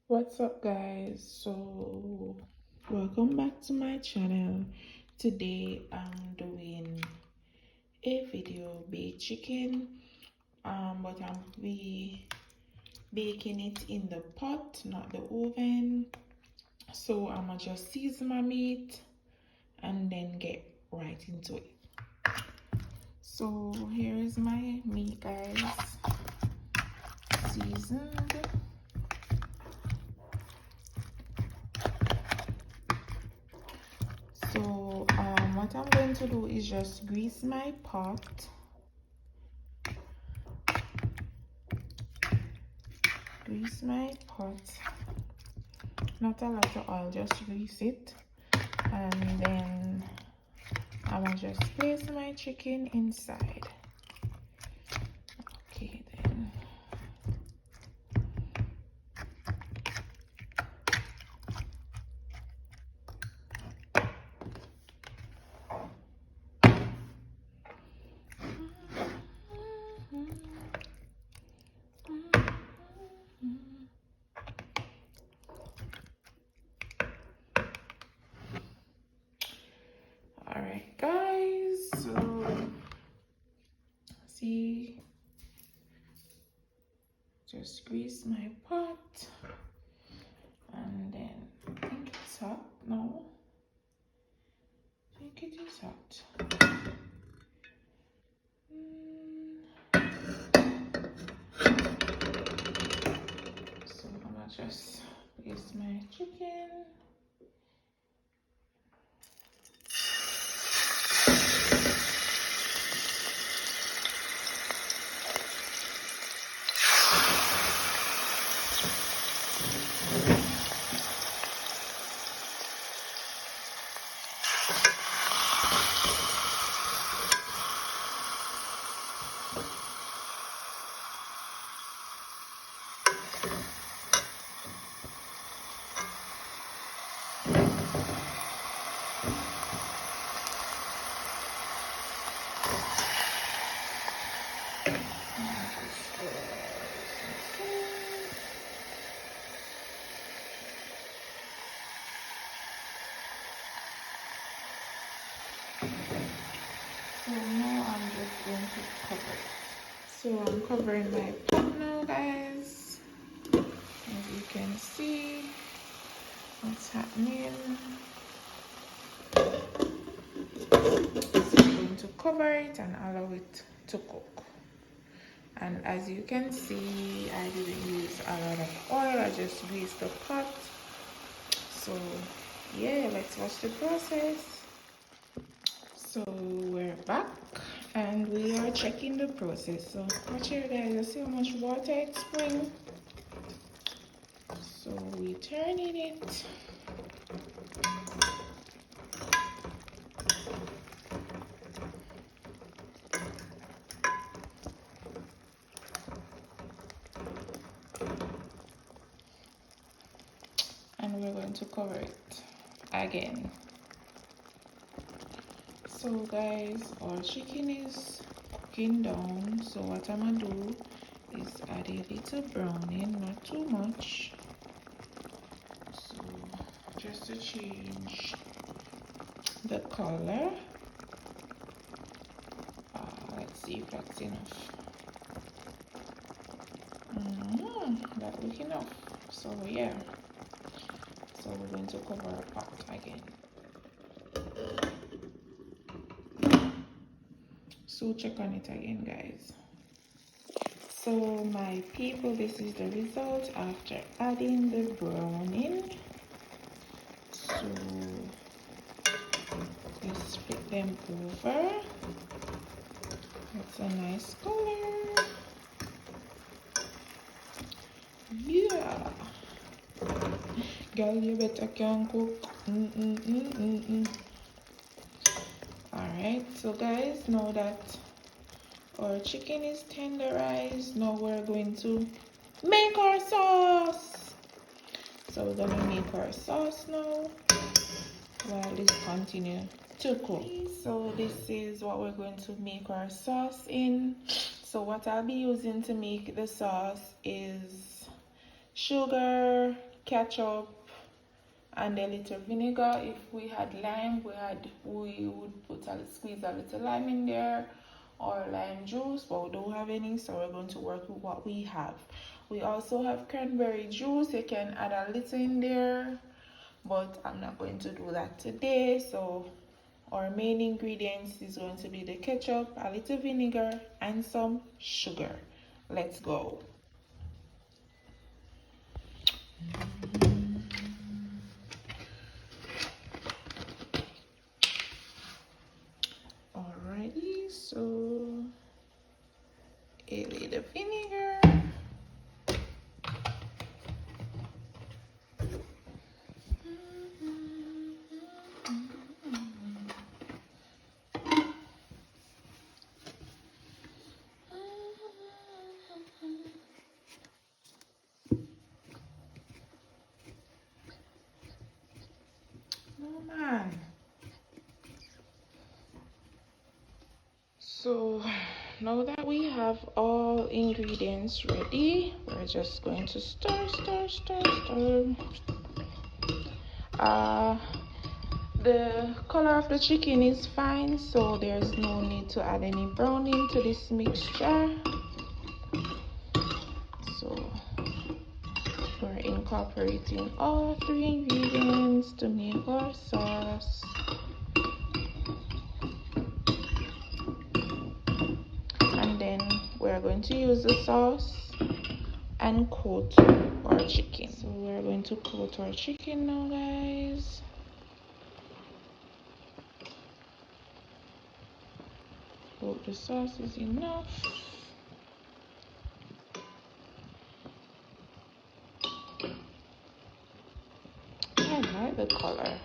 What's up, guys? So welcome back to my channel. Today I'm doing a video baked chicken, but I'm baking it in the pot, not the oven. So I'm gonna just season my meat and then get right into it. So here is my meat, guys, seasoned. So what I'm going to do is just grease my pot. Not a lot of oil, just grease it, and then I will just place my chicken inside. Okay, then all right, guys, so see, just grease my pot, and then I think it's hot. No, I think it is hot. So I'm gonna just place my chicken. So now I'm just going to cover it. So I'm covering my pot now, guys. As you can see what's happening. So I'm going to cover it and allow it to cook. And as you can see, I didn't use a lot of oil, I just greased the pot. So yeah, let's watch the process. So we're back and we are checking the process. So watch here, guys, you see how much water it's spraying. So we turning it. And we're going to cover it again. So guys, our chicken is cooking down. So what I'm gonna do is add a little browning, not too much. So just to change the color. Let's see if that's enough. That looks enough. So yeah. So we're going to cover our pot again. So check on it again, guys. So my people, this is the result after adding the browning. So let's flip them over. That's a nice color. Yeah. Girl, you better can cook. Alright, so guys, now that our chicken is tenderized, now we're going to make our sauce. So we're gonna make our sauce now while this continue to cook. So this is what we're going to make our sauce in. So what I'll be using to make the sauce is sugar, ketchup and a little vinegar. If we had lime, we would put squeeze a little lime in there, or lime juice, but we don't have any, so we're going to work with what we have. We also have cranberry juice. You can add a little in there, but I'm not going to do that today. So our main ingredients is going to be the ketchup, a little vinegar, and some sugar. Let's go. Alrighty, so a little vinegar. No man. So now that we have all ingredients ready, we're just going to stir. The color of the chicken is fine, so there's no need to add any browning to this mixture. So we're incorporating all 3 ingredients to make our sauce. And then we're going to use the sauce and coat our chicken. So we're going to coat our chicken now, guys. Hope the sauce is enough. I like the color.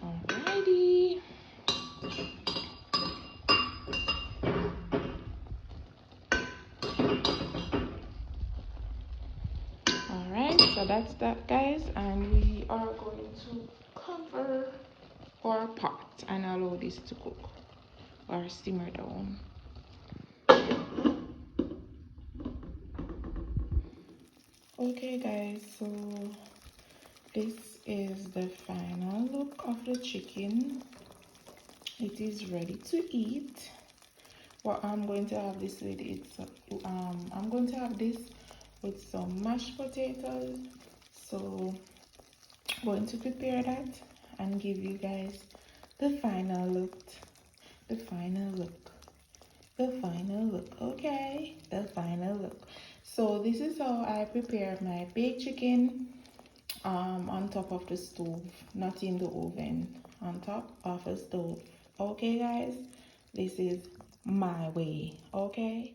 Alrighty. Alright, so that's that, guys, and we are going to cover our pot and allow this to cook or simmer down. Okay, guys, so this is the final look of the chicken. It is ready to eat. What I'm going to have this with I'm going to have this with some mashed potatoes. So I'm going to prepare that and give you guys the final look. The final look. Okay, the final look. So this is how I prepare my baked chicken on top of the stove, not in the oven, on top of a stove. Okay, guys, this is my way. Okay,